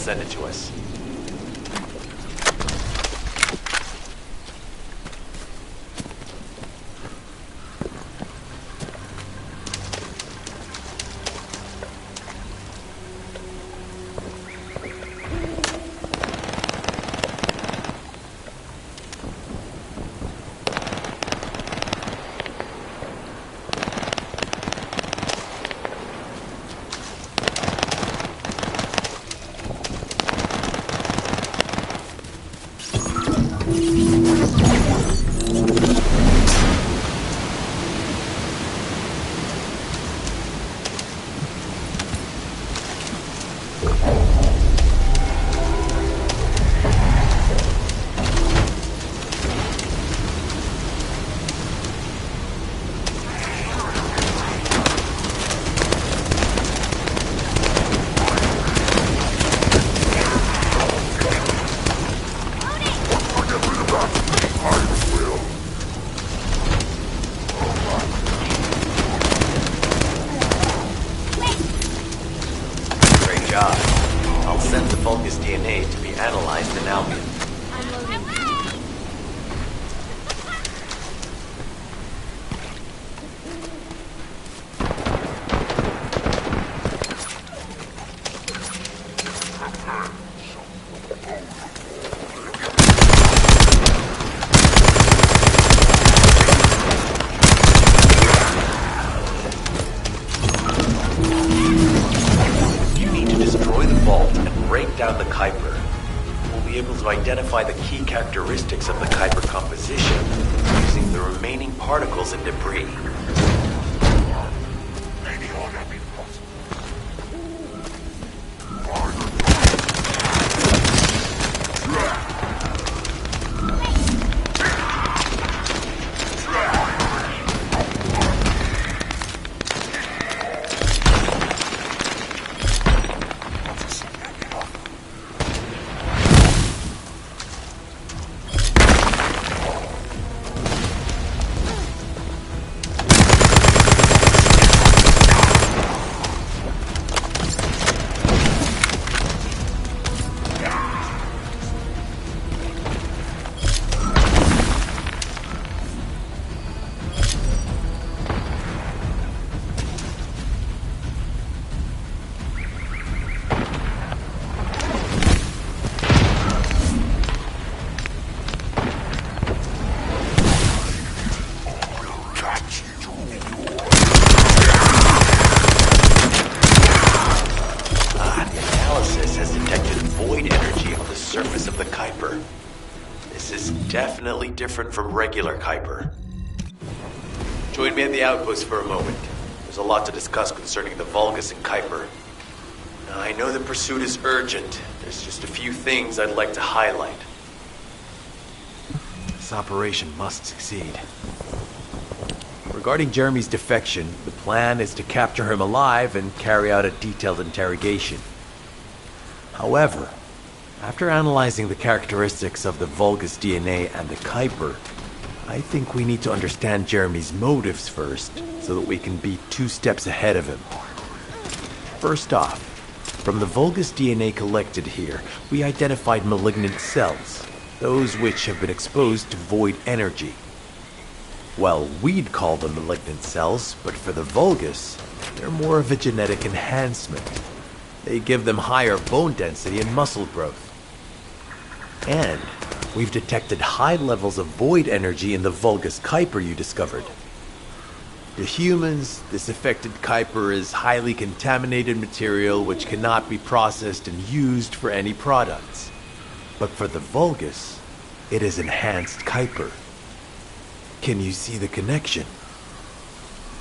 send it to us. I'll send the Vulgus DNA to be analyzed in Albion. Down the Kuiper, we'll be able to identify the key characteristics of the Kuiper composition using the remaining particles and debris. Definitely different from regular Kuiper. Join me at the outpost for a moment. There's a lot to discuss concerning the Vulgus and Kuiper. Now, I know the pursuit is urgent. There's just a few things I'd like to highlight. This operation must succeed. Regarding Jeremy's defection, the plan is to capture him alive and carry out a detailed interrogation. However, after analyzing the characteristics of the Vulgus DNA and the Kuiper, I think we need to understand Jeremy's motives first, so that we can be 2 steps ahead of him. First off, from the Vulgus DNA collected here, we identified malignant cells, those which have been exposed to void energy. Well, we'd call them malignant cells, but for the Vulgus, they're more of a genetic enhancement. They give them higher bone density and muscle growth. And we've detected high levels of void energy in the Vulgus Kuiper you discovered. To humans, this affected Kuiper is highly contaminated material which cannot be processed and used for any products. But for the Vulgus, it is enhanced Kuiper. Can you see the connection?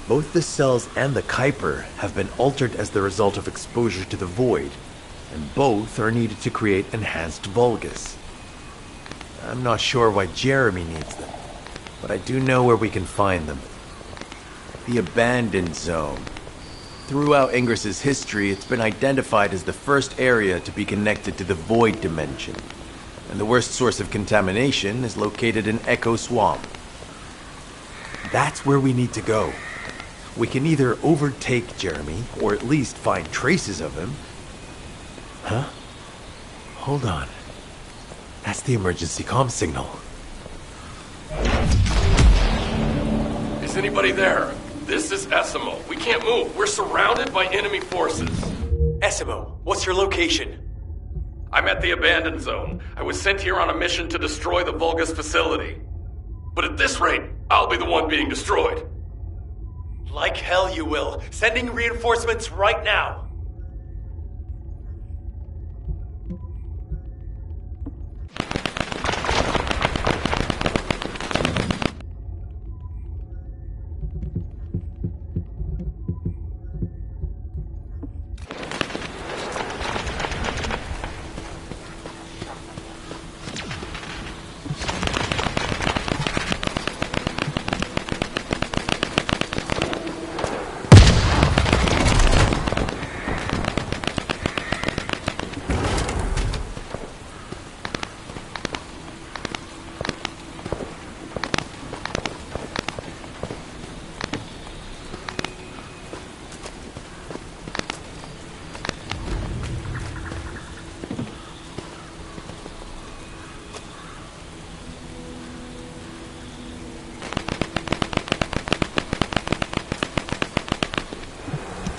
Both the cells and the Kuiper have been altered as the result of exposure to the void, and both are needed to create enhanced Vulgus. I'm not sure why Jeremy needs them, but I do know where we can find them. The Abandoned Zone. Throughout Ingris's history, it's been identified as the first area to be connected to the Void Dimension, and the worst source of contamination is located in Echo Swamp. That's where we need to go. We can either overtake Jeremy, or at least find traces of him. Huh? Hold on. That's the emergency comm signal. Is anybody there? This is Essimo. We can't move. We're surrounded by enemy forces. Essimo, what's your location? I'm at the abandoned zone. I was sent here on a mission to destroy the Vulgus facility. But at this rate, I'll be the one being destroyed. Like hell you will. Sending reinforcements right now.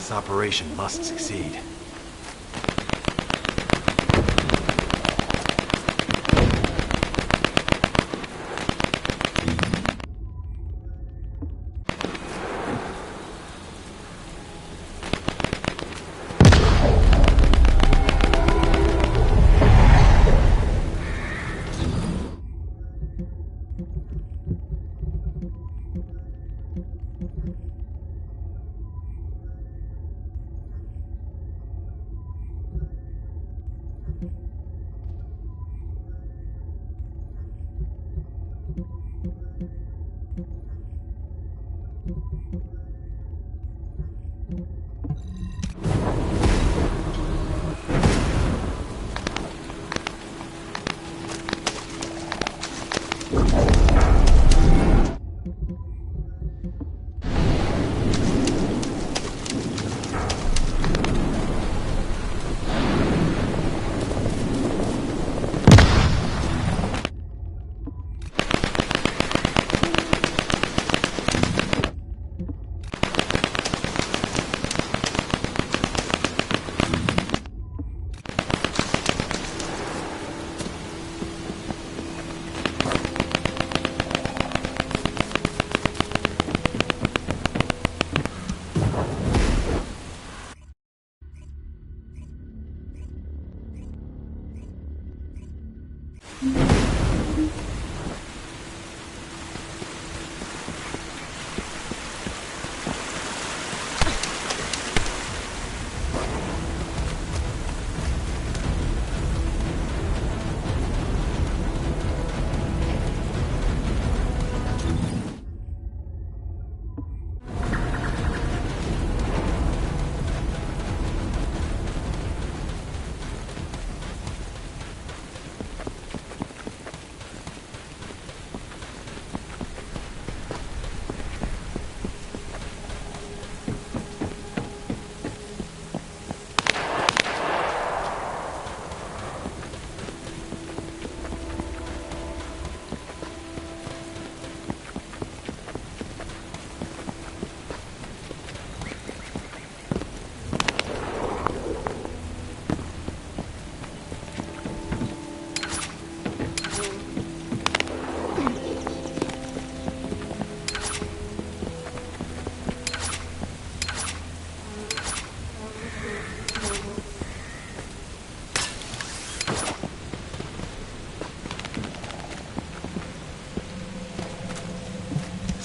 This operation must succeed.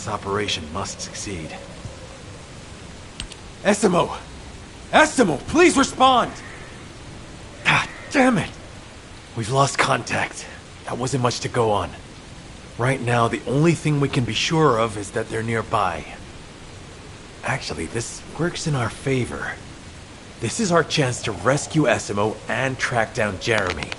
This operation must succeed. Essimo! Essimo, please respond! God damn it! We've lost contact. That wasn't much to go on. Right now, the only thing we can be sure of is that they're nearby. Actually, this works in our favor. This is our chance to rescue Essimo and track down Jeremy.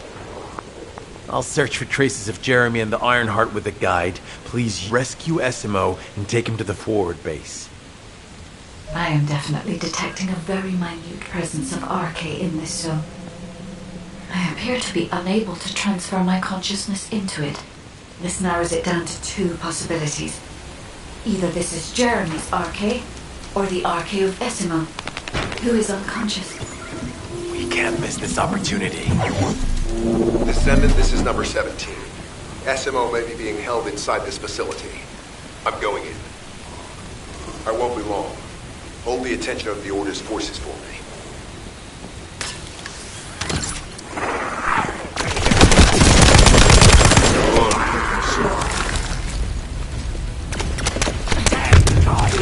I'll search for traces of Jeremy and the Ironheart with a guide. Please rescue Essimo and take him to the forward base. I am definitely detecting a very minute presence of RK in this zone. I appear to be unable to transfer my consciousness into it. This narrows it down to two possibilities. Either this is Jeremy's Arche, or the Arche of Esimo, who is unconscious. We can't miss this opportunity. Descendant, this is number 17. SMO may be being held inside this facility. I'm going in. I won't be long. Hold the attention of the Order's forces for me.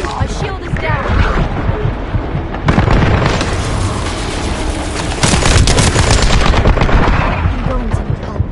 My shield is down. I'm going to need help.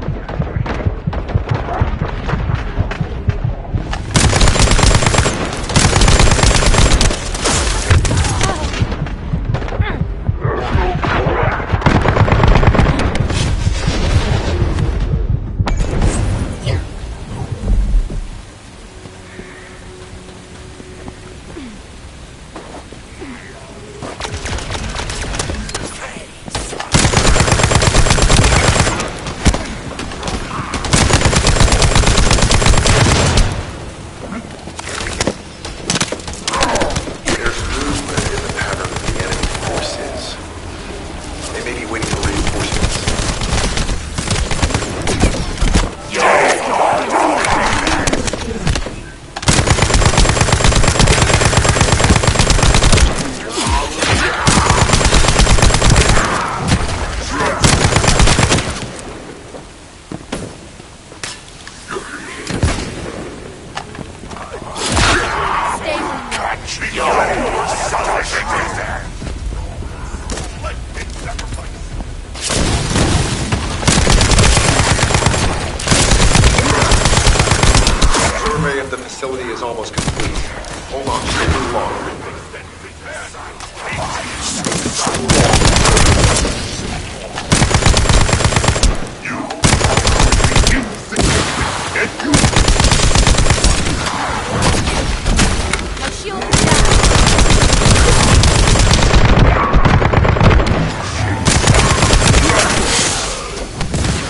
Survey of the facility is almost complete. Hold on just a little longer. My shield is down.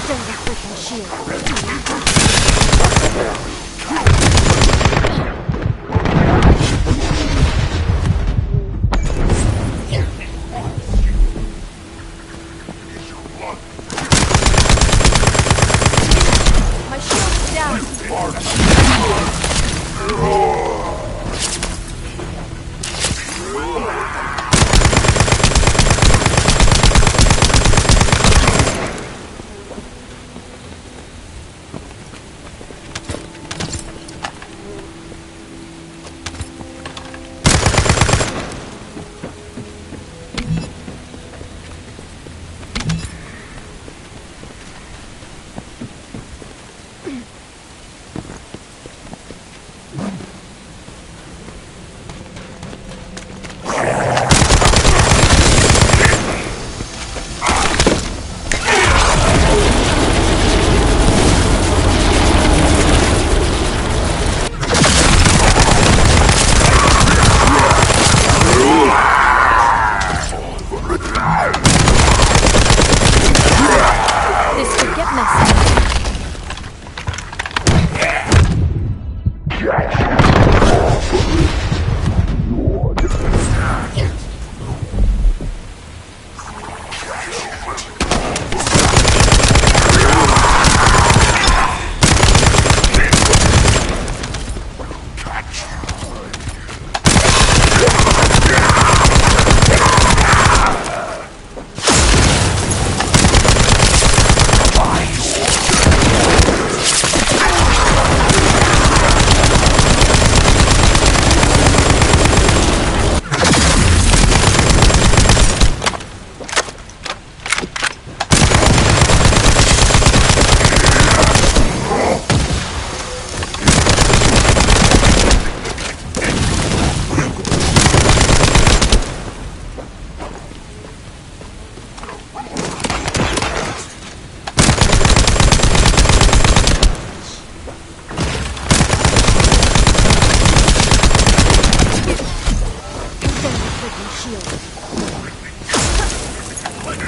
Send that freaking shield. My shield is down. This could get messy.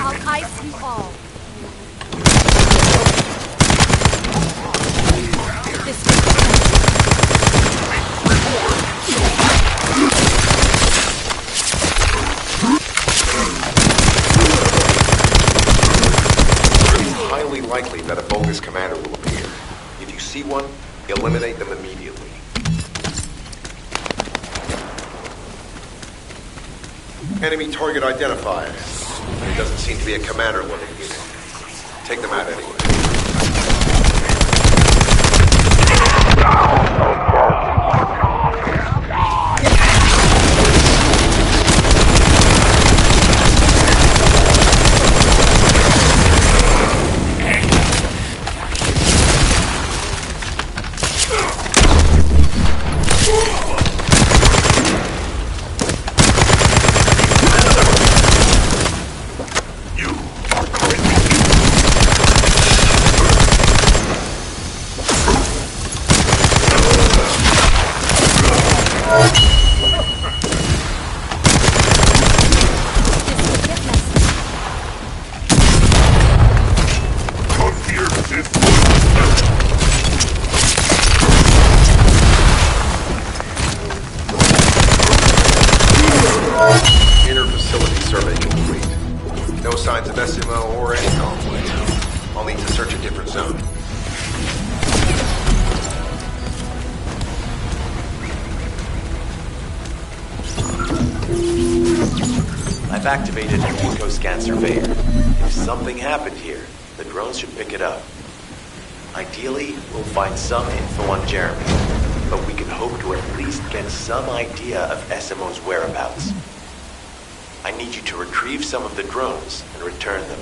I'll ice you all. This will get messy. It is highly likely that a Vulgus commander will appear. If you see one, eliminate them immediately. Enemy target identified. There doesn't seem to be a commander living here. Take them out anyway. Inner facility survey complete. No signs of SMO or any conflict. I'll need to search a different zone. I've activated an eco-scan surveyor. If something happened here, the drones should pick it up. Ideally, we'll find some info on Jeremy, but we can hope to at least get some idea of SMO's whereabouts. I need you to retrieve some of the drones and return them.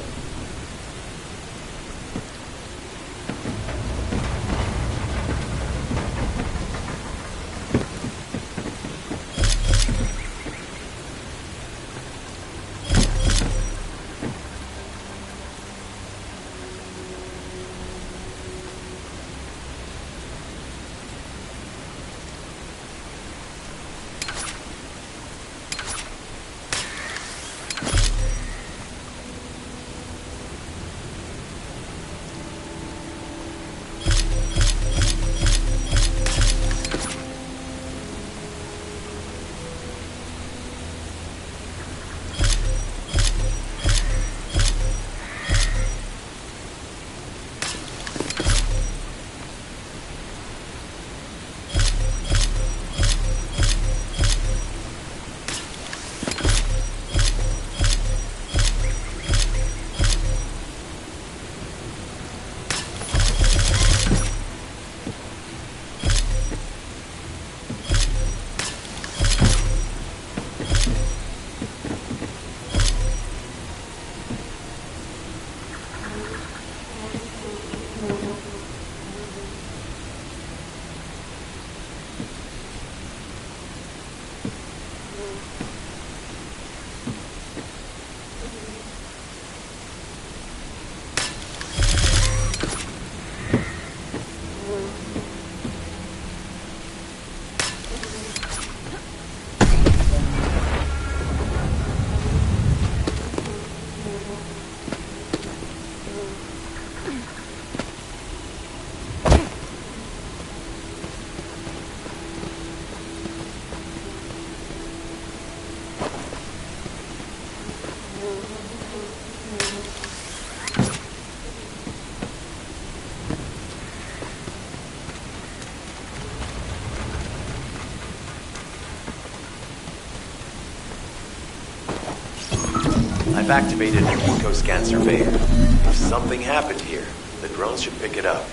I've activated an eco-scan surveyor. If something happened here, the drones should pick it up.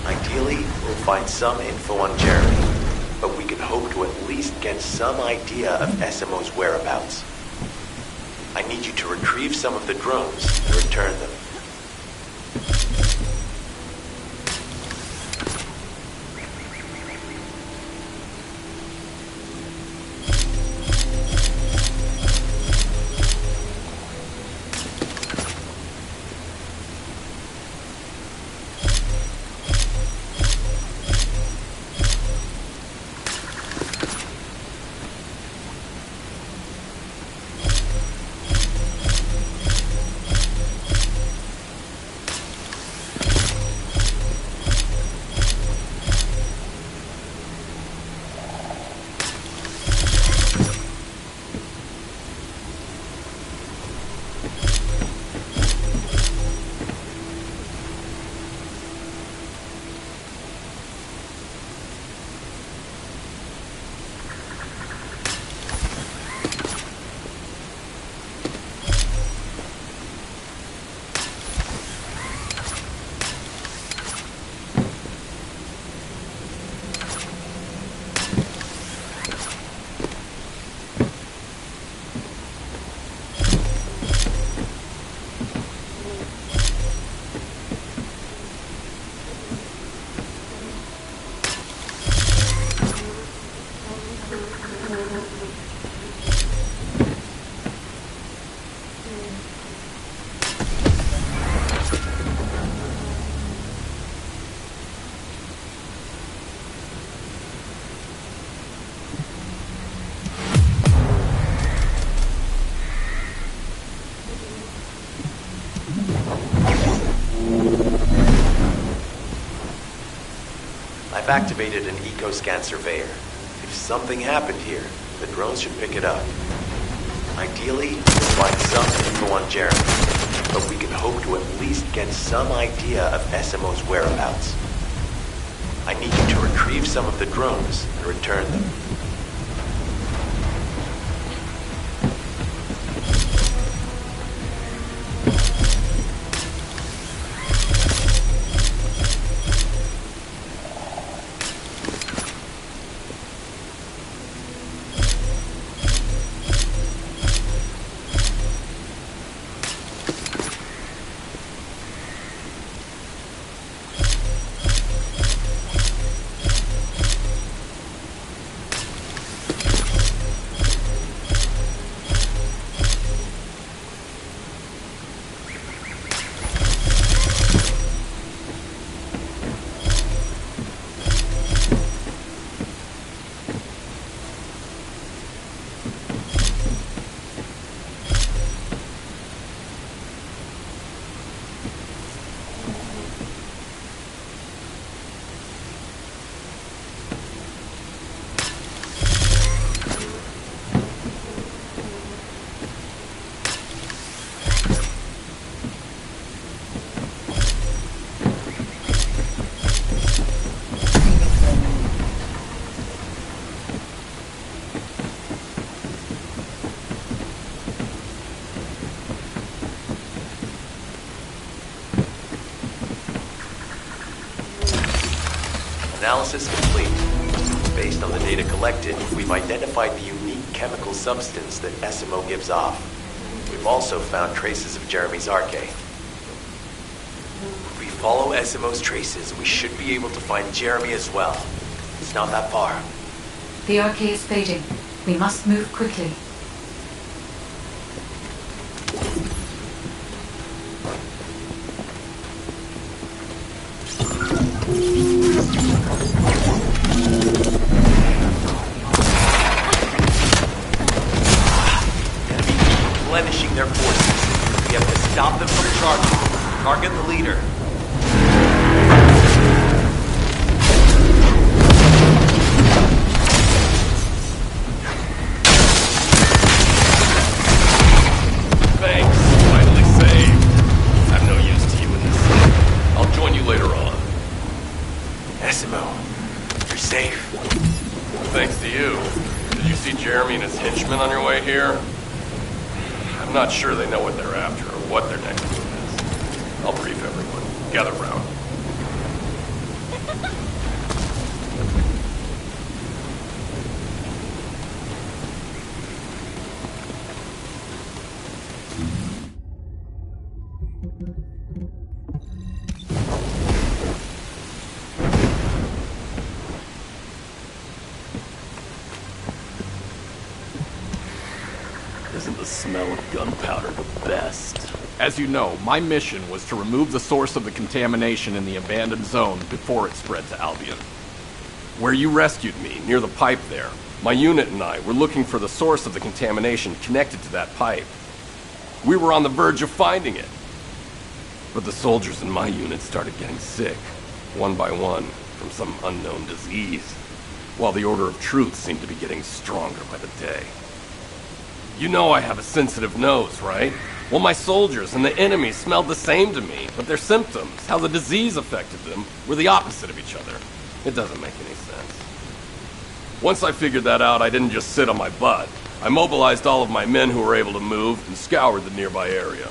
Ideally, we'll find some info on Jeremy, but we can hope to at least get some idea of SMO's whereabouts. I need you to retrieve some of the drones and return them. I've activated an eco-scan surveyor. If something happened here, the drones should pick it up. Ideally, we'll find some info on Jeremy, but we can hope to at least get some idea of SMO's whereabouts. I need you to retrieve some of the drones and return them. Analysis complete. Based on the data collected, we've identified the unique chemical substance that SMO gives off. We've also found traces of Jeremy's arche. If we follow SMO's traces, we should be able to find Jeremy as well. It's not that far. The arche is fading. We must move quickly. Replenishing their forces. We have to stop them from charging. Target the leader. Thanks. Finally saved. I'm no use to you in this. I'll join you later on. SMO, you're safe. Thanks to you. Did you see Jeremy and his henchmen on your way here? I'm not sure they know what they're after or what their next move is. I'll brief everyone. Gather round. Isn't the smell of gunpowder the best? As you know, my mission was to remove the source of the contamination in the abandoned zone before it spread to Albion. Where you rescued me, near the pipe there, my unit and I were looking for the source of the contamination connected to that pipe. We were on the verge of finding it. But the soldiers in my unit started getting sick, one by one, from some unknown disease, while the Order of Truth seemed to be getting stronger by the day. You know I have a sensitive nose, right? Well, my soldiers and the enemy smelled the same to me, but their symptoms, how the disease affected them, were the opposite of each other. It doesn't make any sense. Once I figured that out, I didn't just sit on my butt. I mobilized all of my men who were able to move and scoured the nearby area.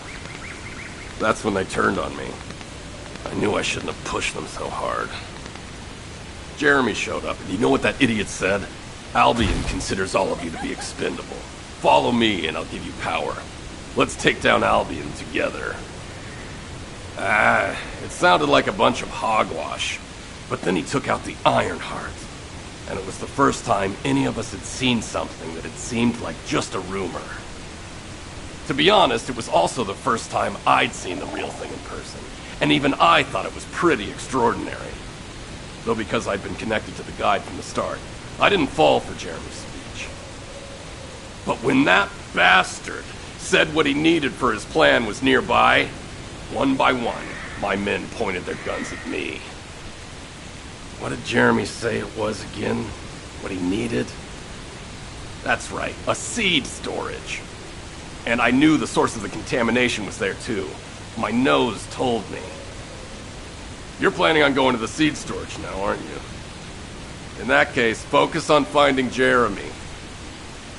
That's when they turned on me. I knew I shouldn't have pushed them so hard. Jeremy showed up, and you know what that idiot said? Albion considers all of you to be expendable. Follow me and I'll give you power. Let's take down Albion together. It sounded like a bunch of hogwash. But then he took out the Ironheart. And it was the first time any of us had seen something that had seemed like just a rumor. To be honest, it was also the first time I'd seen the real thing in person. And even I thought it was pretty extraordinary. Though because I'd been connected to the guide from the start, I didn't fall for Jeremy's speech. But when that bastard said what he needed for his plan was nearby, one by one, my men pointed their guns at me. What did Jeremy say it was again? What he needed? That's right, a seed storage. And I knew the source of the contamination was there too. My nose told me. You're planning on going to the seed storage now, aren't you? In that case, focus on finding Jeremy.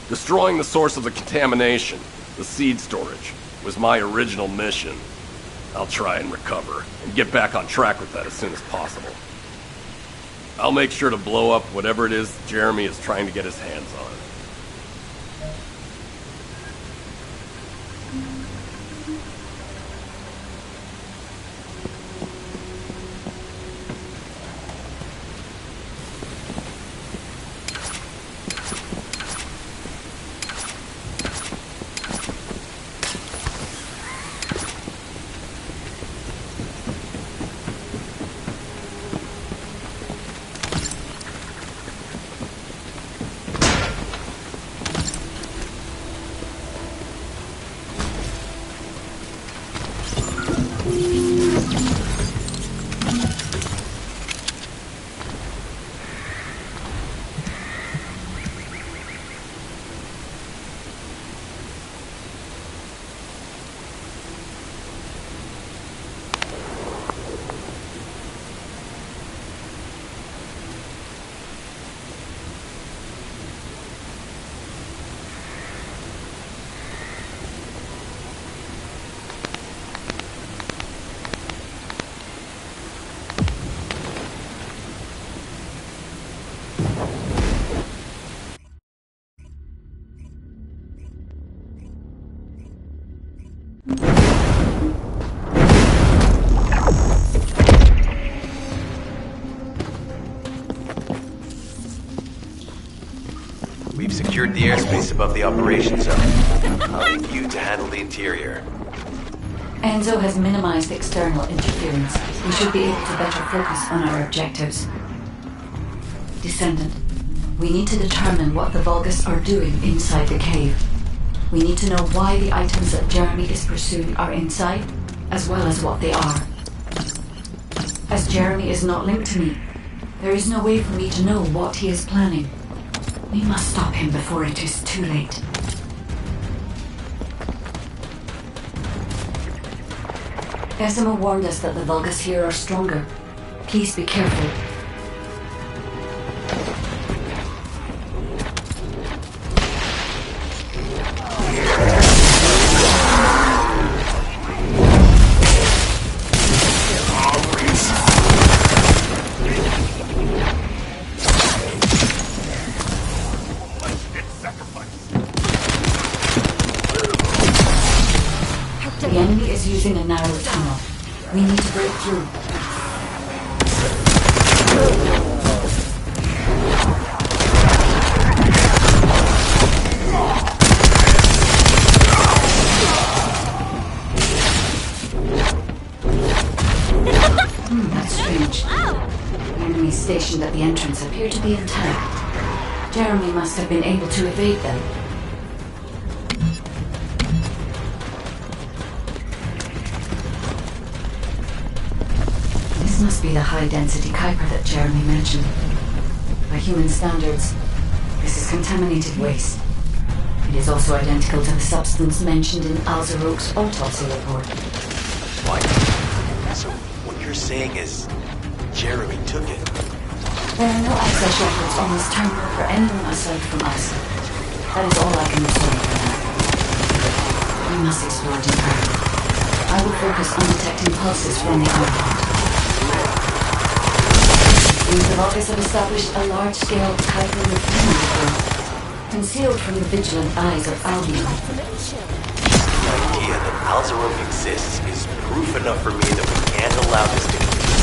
Destroying the source of the contamination, the seed storage, was my original mission. I'll try and recover, and get back on track with that as soon as possible. I'll make sure to blow up whatever it is Jeremy is trying to get his hands on. We've secured the airspace above the operation zone. I'll leave you to handle the interior. Enzo has minimized external interference. We should be able to better focus on our objectives. Descendant, we need to determine what the Vulgus are doing inside the cave. We need to know why the items that Jeremy is pursuing are inside, as well as what they are. As Jeremy is not linked to me, there is no way for me to know what he is planning. We must stop him before it is too late. Esima warned us that the Vulgus here are stronger. Please be careful. The enemy is using a narrow tunnel. We need to break through. That's strange. The enemies stationed at the entrance appear to be intact. Jeremy must have been able to evade them. This must be the high-density Kuiper that Jeremy mentioned. By human standards, this is contaminated waste. It is also identical to the substance mentioned in Alzarok's autopsy report. What? So what you're saying is Jeremy took it? There are no access records on this terminal for anyone aside from us. That is all I can observe for now. We must explore deeper. I will focus on detecting pulses from the artifact. These Vulgus have established a large-scale Kuiper refueling network, concealed from the vigilant eyes of Albion. The idea that Alzarok exists is proof enough for me that we can't allow this to continue.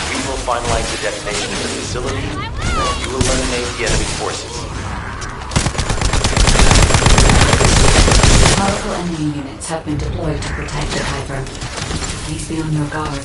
We will finalize the detonation of the facility, and you will eliminate the enemy forces. Powerful enemy units have been deployed to protect the Kuiper. Please be on your guard.